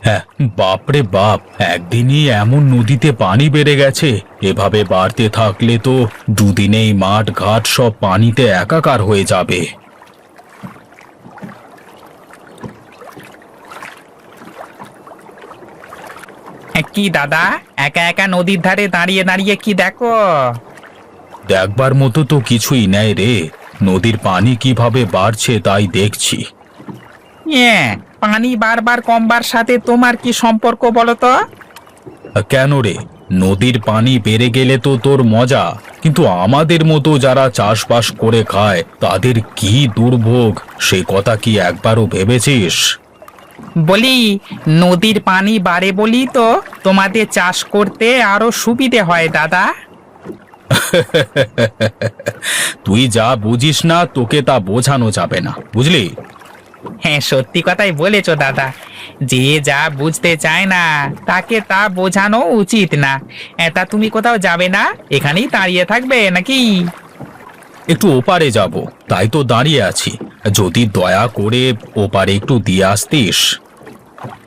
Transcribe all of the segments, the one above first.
হ্যাঁ, বাপরে বাপ, একদিনই এমন নদীতে পানি বেড়ে গেছে। এভাবে বাড়তে থাকলে তো দুদিনেই মাঠ ঘাট সব পানিতে একাকার হয়ে যাবে। কি দাদা, একা একা নদীর ধারে দাঁড়িয়ে দাঁড়িয়ে কি দেখো? দেখবার মতো তো কিছুই নেই রে। নদীর পানি কিভাবে বাড়ছে তাই দেখছি। পানি বারবার কমবার সাথে তোমার কি সম্পর্ক বলো তো? কেন রে, নদীর পানি বেড়ে গেলে তো তোর মজা, কিন্তু আমাদের মতো যারা চাষবাস করে খায় তাদের কি দুর্ভোগ, সে কথা কি একবারও ভেবেছিস? বলি, নদীর পানি বাড়ে বলি তো তোমাদের চাষ করতে আরো সুবিধে হয় দাদা। তুই যা বুঝিস না তোকে তা বোঝানো যাবে না, বুঝলি? হ্যাঁ, সত্যি কথাই বলেছো দাদা। যে যা বুঝতে চায় না তাকে তা বোঝানো উচিত না। তা তুমি কোথাও যাবে না, এখানেই দাঁড়িয়ে থাকবে নাকি? একটু ওপারে যাব, তাই তো দাঁড়িয়ে আছি। যদি দয়া করে ওপারে একটু দিয়ে আসতিস।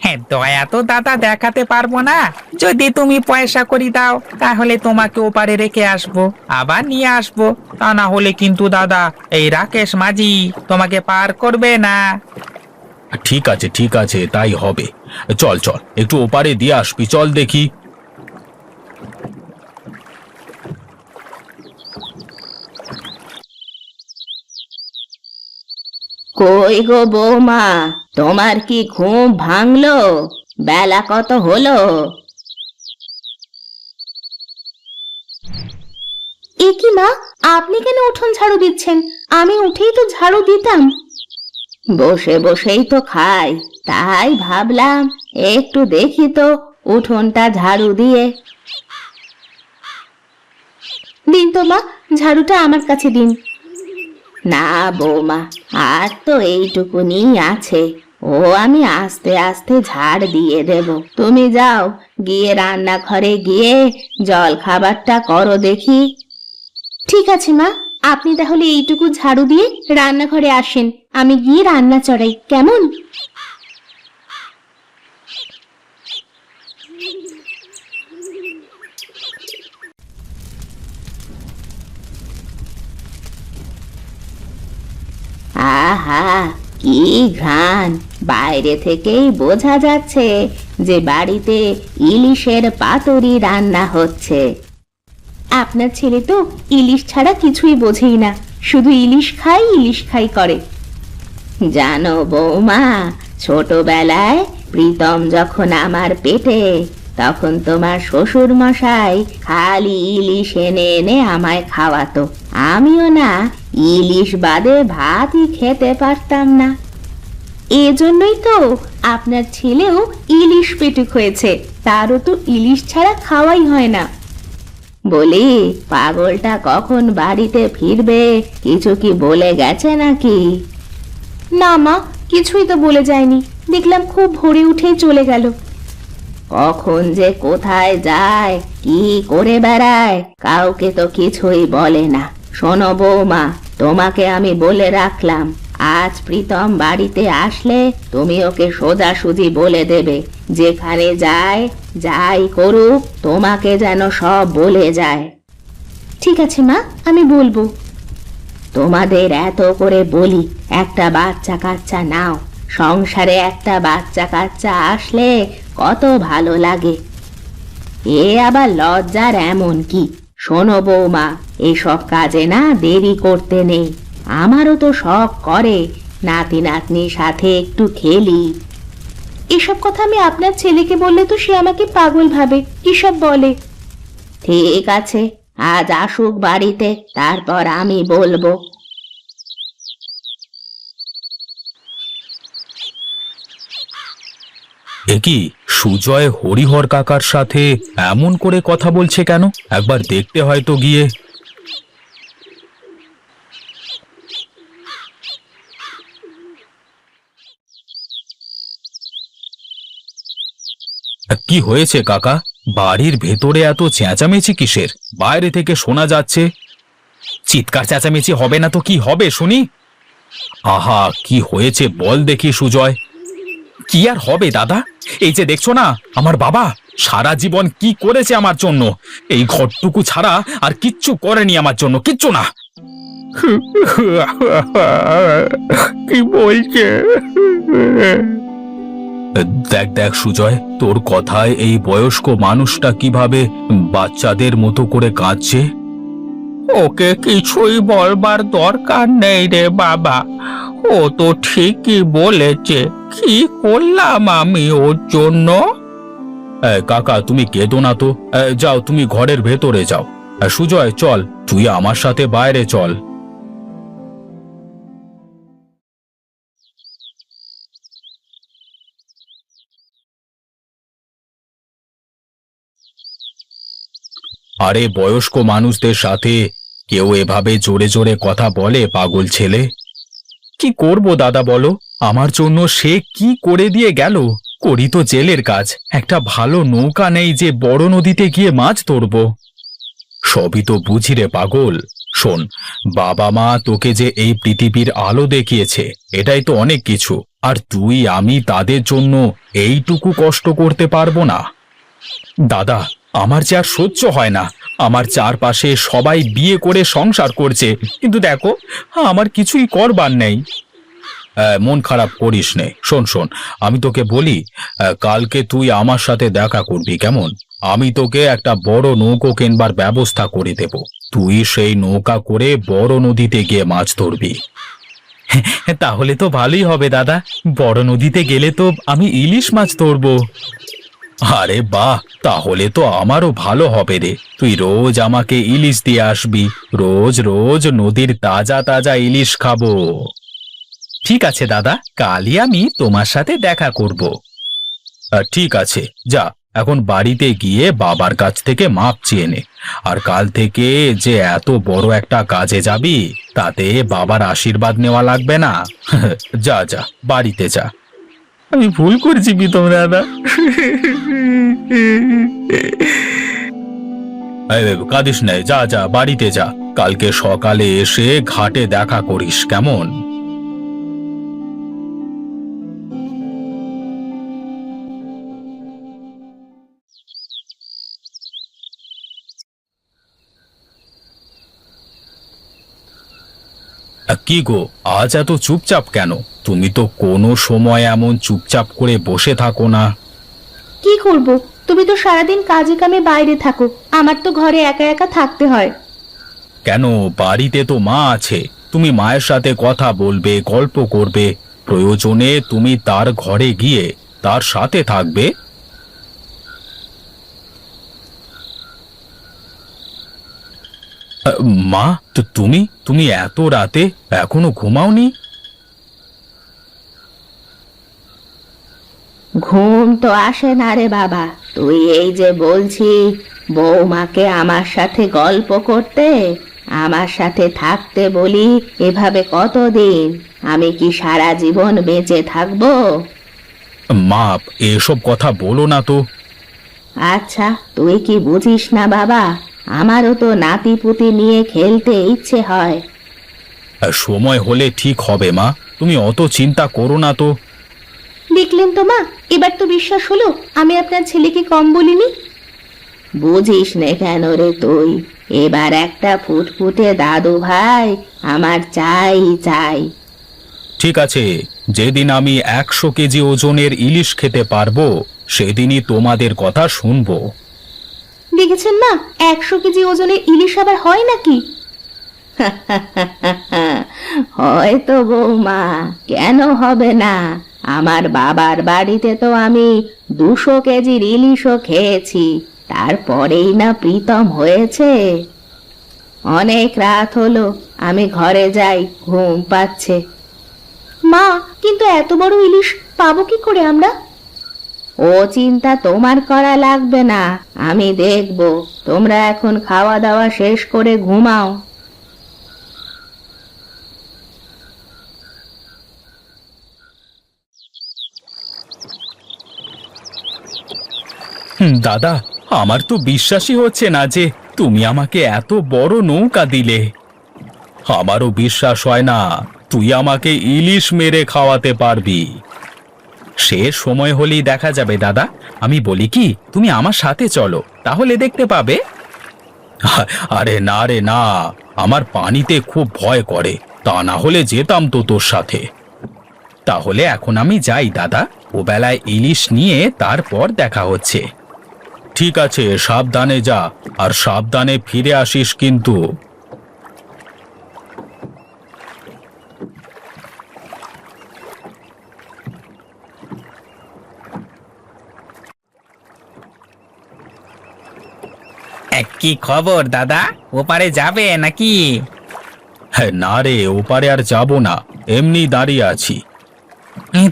হ্যাঁ, দয়া তো দাদা দেখাতে পারবো না। যদি তুমি পয়সা করি দাও তাহলে তোমাকে ওপারে রেখে আসবো, আবার নিয়ে আসবো। তা না হলে কিন্তু দাদা এই রাকেশ মাঝি তোমাকে পার করবে না। ঠিক আছে ঠিক আছে, তাই হবে। চল চল, একটু ওপারে দিয়ে আসবি, চল দেখি। কই গো বৌমা, তোমার কি ঘুম ভাঙলো? বেলা কত হলো? এ কি মা, আপনি কেন উঠোন ঝাড়ু দিচ্ছেন? আমি উঠেই তো ঝাড়ু দিতাম। বসে বসেই তো খাই, তাই ভাবলাম একটু দেখি তো উঠোনটা ঝাড়ু দিয়ে। দিন তো মা, ঝাড়ুটা আমার কাছে দিন। না বৌমা, আর তো এইটুকুনি আছে, ও আমি আস্তে আস্তে ঝাড় দিয়ে দেব। তুমি যাও, গিয়ে রান্নাঘরে গিয়ে জল খাবারটা করো দেখি। ঠিক আছে মা, আপনি তাহলে এইটুকু ঝাড়ু দিয়ে রান্নাঘরে আসেন, আমি গিয়ে রান্না চড়াই, কেমন? আহা, কি ঘ্রাণ! বাইরে থেকেই বোঝা যাচ্ছে যে বাড়িতে ইলিশের পাতুরি রান্না হচ্ছে। আপনার ছেলে তো ইলিশ ছাড়া কিছুই বোঝেই না, শুধু ইলিশ খাই করে। জানো বৌমা, ছোটবেলায় প্রীতম যখন আমার পেটে, তখন তোমার শ্বশুর মশাই খালি ইলিশ এনে এনে আমায় খাওয়াতো। আমিও না ইলিশ বাদে ভাতই খেতে পারতাম না। এজন্যই তো আপনার ছেলেও ইলিশ পেটুক হয়েছে, তারও তো ইলিশ ছাড়া খাওয়াই হয় না। বলি, পাগলটা কখন বাড়িতে ফিরবে, কিছু কি বলে গেছে নাকি? না মা, কিছুই তো বলে যায়নি, দেখলাম খুব ভোরে উঠেই চলে গেল। কখন যে কোথায় যায়, কি করে বেড়ায়, কাউকে তো কিছুই বলে না। শোনো বৌমা, তোমাকে আমি বলে রাখলাম, আজ প্রীতম বাড়িতে আসলে তুমি ওকে সোজাসুজি বলে দেবে, যেখানে যায় যাই করুক তোমাকে যেন সব বলে যায়। ঠিক আছে মা, আমি বলবো। তোমাদের এত করে বলি, একটা বাচ্চা কাচ্চা নাও, সংসারে একটা বাচ্চা কাচ্চা আসলে কত ভালো লাগে। এ আবার লজ্জার এমন কি? শোনো বৌমা, এসব কাজে না দেরি করতে নেই। আমারও তো শখ করে নাতি নাতনির সাথে একটু খেলি। এসব কথা আমি আপনার ছেলেকে বললে তো সে আমাকে পাগল ভাবে, কিসব বলে। ঠিক আছে, আজ আসুক বাড়িতে, তারপর আমি বলবো। এ কি, সুজয় হরিহর কাকার সাথে এমন করে কথা বলছে কেন? একবার দেখতে হয়তো গিয়ে। কি হয়েছে কাকা? বাড়ির ভেতরে এত চেঁচামেচি কিসের? বাইরে থেকে শোনা যাচ্ছে। চিৎকার চেঁচামেচি হবে না তো কি হবে শুনি? আহা, কি হয়েছে বল দেখি সুজয়। কি আর হবে দাদা, এই যে দেখছো না আমার বাবা সারা জীবন কি করেছে আমার জন্য, এই ঘরটুকু ছাড়া আর কিচ্ছু করেনি আমার জন্য, কিচ্ছু না। কি বলছে? দেখ দেখ সুজয়, তোর কথায় এই বয়স্ক মানুষটা কিভাবে বাচ্চাদের মতো করে কাঁদছে। ওকে কিছুই বলবার দরকার নেই রে বাবা, ও তো ঠিকই বলেছে। কি করলাম আমি ওর জন্য? কাকা তুমি কেঁদো না তো, যাও তুমি ঘরের ভেতরে যাও। সুজয় চল, তুই আমার সাথে বাইরে চল। আরে বয়স্ক মানুষদের সাথে কেউ এভাবে জোরে জোরে কথা বলে পাগল ছেলে? কি করব দাদা বলো, আমার জন্য সে কি করে দিয়ে গেল। করি তো জেলের কাজ, একটা ভালো নৌকা নেই যে বড় নদীতে গিয়ে মাছ ধরব। সবই তো বুঝি রে পাগল। শোন, বাবা মা তোকে যে এই পৃথিবীর আলো দেখিয়েছে এটাই তো অনেক কিছু, আর তুই আমি তাদের জন্য এইটুকু কষ্ট করতে পারবো না? দাদা, আমার যে আর সহ্য হয় না। আমার চারপাশে সবাই বিয়ে করে সংসার করছে, কিন্তু দেখো আমার কিছুই করবার নেই। মন খারাপ করিস নে। শোন শোন, আমি তোকে বলি, কালকে তুই আমার সাথে দেখা করবি কেমন? আমি তোকে একটা বড় নৌকো কেনবার ব্যবস্থা করে দেব। তুই সেই নৌকা করে বড় নদীতে গিয়ে মাছ ধরবি। তাহলে তো ভালোই হবে দাদা, বড় নদীতে গেলে তো আমি ইলিশ মাছ ধরবো। আরে বাহ, তাহলে তো আমারও ভালো হবে রে। তুই রোজ আমাকে ইলিশ দিয়ে আসবি, রোজ রোজ নদীর তাজা তাজা ইলিশ খাবো। ঠিক আছে দাদা, কালই আমি তোমার সাথে দেখা করব। ঠিক আছে, যা এখন বাড়িতে গিয়ে বাবার কাছ থেকে মাপ চেয়ে নে। আর কাল থেকে যে এত বড় একটা কাজে যাবি, তাতে বাবার আশীর্বাদ নেওয়া লাগবে না। যা যা, বাড়িতে যা। আমি ভুল করছি প্রীতম দাদা। কাঁদিস নাই, যা যা বাড়িতে যা। কালকে সকালে এসে ঘাটে দেখা করিস কেমন? কি গো, আজ এত চুপচাপ কেন? তুমি তো কোনো সময় এমন চুপচাপ করে বসে থাকো না। কি করব, তুমি তো সারাদিন কাজে কামে বাইরে থাকো, আমার তো ঘরে একা একা থাকতে হয়। কেন, বাড়িতে তো মা আছে। তুমি মায়ের সাথে কথা বলবে, গল্প করবে, প্রয়োজনে তুমি তার ঘরে গিয়ে তার সাথে থাকবে। মা, তো তুমি তুমি এত রাতে এখনো ঘুমাওনি? ঘুম তো আসে না রে বাবা। তুই এই যে বলছি বৌমাকে আমার সাথে গল্প করতে, আমার সাথে থাকতে বলি, এভাবে কতদিন? আমি কি সারা জীবন বেঁচে থাকবো? মা, এসব কথা বলো না তো। আচ্ছা, তুই কি বুঝিস না বাবা? আমারও তো নাতিপুতি নিয়ে খেলতে ইচ্ছে হয়। সময় হলে ঠিক হবে মা, তুমি অত চিন্তা করো না তো। দেখলেন তো মা, এবার তো বিশ্বাস হলো আমি আপনার ছেলেকে কম বলিনি। বুঝিস নে কেন রে তুই? এবার একটা ফুটফুটে দাদু ভাই আমার চাই চাই। ঠিক আছে, যেদিন আমি 100 কেজি ওজনের ইলিশ খেতে পারবো সেদিনই তোমাদের কথা শুনবো। দেখেছেন না, 100 কেজি ওজনের ইলিশ আবার হয় নাকি? হয়তো বৌমা, কেন হবে না? আমার বাবার বাড়িতে তো আমি 200 কেজির ইলিশও খেয়েছি, তারপরেই না প্রীতম হয়েছে। অনেক রাত হলো, আমি ঘরে যাই, ঘুম পাচ্ছে। মা, কিন্তু এত বড় ইলিশ পাবো কি করে আমরা? ও চিন্তা তোমার করা লাগবে না, আমি দেখব। তোমরা এখন খাওয়া দাওয়া শেষ করে ঘুমাও। দাদা, আমার তো বিশ্বাসই হচ্ছে না যে তুমি আমাকে এত বড় নৌকা দিলে। আমারও বিশ্বাস হয় না। তুই আমাকে ইলিশ মেরে খাওয়াতে পারবি। সে সময় হলেই দেখা যাবে দাদা। আমি বলি কি, তুমি আমার সাথে চলো, তাহলে দেখতে পাবে। আরে না রে না, আমার পানিতে খুব ভয় করে, তা না হলে যেতাম তো তোর সাথে। তাহলে এখন আমি যাই দাদা, ও বেলায় ইলিশ নিয়ে তারপর দেখা হচ্ছে। ঠিক আছে, সাবধানে যা, আর সাবধানে ফিরে আসিস কিন্তু। কি খবর দাদা, ওপারে যাবে নাকি? হ্যাঁ না রে, ওপারে আর যাব না, এমনি দাঁড়িয়ে আছি।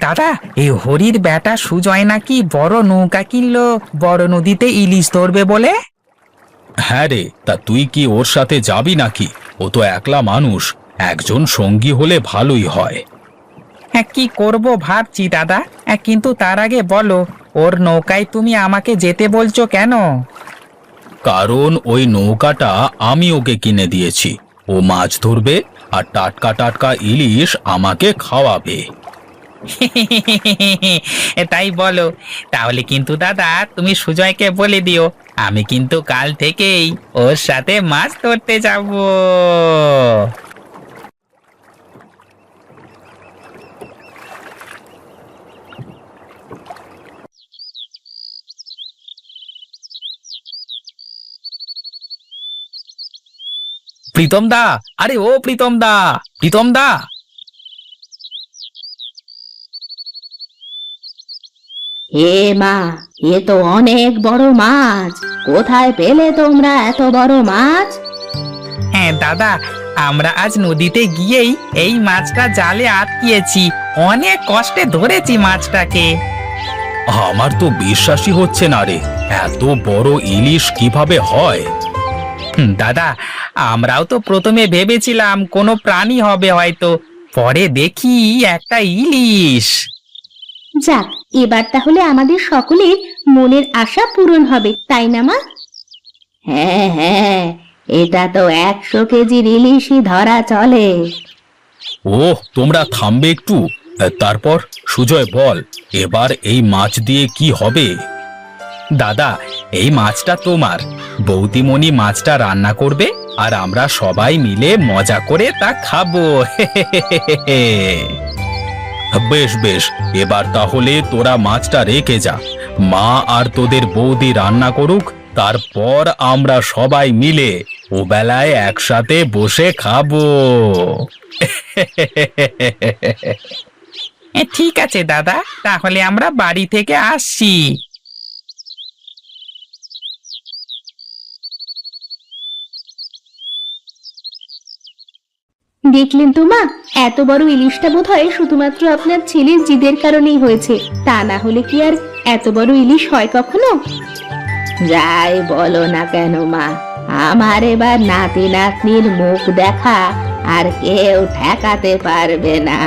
দাদা, এই হরির বেটা সুজয় নাকি বড় নৌকা কিনলো বড় নদীতে ইলিশ ধরবে বলে। হ্যাঁ রে, তা তুই কি ওর সাথে যাবি নাকি? ও তো একলা মানুষ, একজন সঙ্গী হলে ভালোই হয়। কি করব ভাবছি দাদা, কিন্তু তার আগে বলো, ওর নৌকায় তুমি আমাকে যেতে বলছো কেন? কারণ ওই নৌকাটা আমি ওকে কিনে দিয়েছি। ও মাছ ধরবে আর টাটকা টাটকা ইলিশ আমাকে খাওয়াবে। তাই বলো? তাহলে কিন্তু দাদা তুমি সুজয়কে বলে দিও, আমি কিন্তু কাল থেকেই ওর সাথে মাছ ধরতে যাব। প্রীতম দা, আরে ও প্রীতম দা, প্রীতম দা। হে মা, এ তো অনেক বড় মাছ। কোথায় পেলে তোমরা এত বড় মাছ? হ্যাঁ দাদা, আমরা আজ নদীতে গিয়েই এই মাছটা জালে আটকিয়েছি, অনেক কষ্টে ধরেছি মাছটাকে। আমার তো বিশ্বাসই হচ্ছে না রে, এত বড় ইলিশ কিভাবে হয়? দাদা, আমরাও তো প্রথমে ভেবেছিলাম কোনো প্রাণী হবে হয়তো, পরে দেখি একটা ইলিশ। যাক, এবার তাহলে আমাদের সকলের মনের আশা পূরণ হবে, তাই না মা? হ্যাঁ হ্যাঁ, এটা তো 100 কেজির ইলিশই ধরা চলে। ওহ, তোমরা থামবে একটু। তারপর সুজয় বল, এবার এই মাছ দিয়ে কি হবে? দাদা, এই মাছটা তোমার, বৌদিমণি মাছটা রান্না করবে আর আমরা সবাই মিলে মজা করে তা খাবো। বেশ বেশ, এবার তাহলে তোরা মাছটা রেখে যা, মা আর তোদের বৌদি রান্না করুক, তারপর আমরা সবাই মিলে ও বেলায় একসাথে বসে খাবো। ঠিক আছে দাদা, তাহলে আমরা বাড়ি থেকে আসছি। দেখলেন তো মা, এত বড় ইলিশটা বোধহয় শুধুমাত্র আপনার ছেলের জিদের কারণেই হয়েছে, তা না হলে কি আর এত বড় ইলিশ হয় কখনো? যাই বলো না কেন মা, আমার এবার নাতি নাতনির মুখ দেখা আর কেউ ঠেকাতে পারবে না।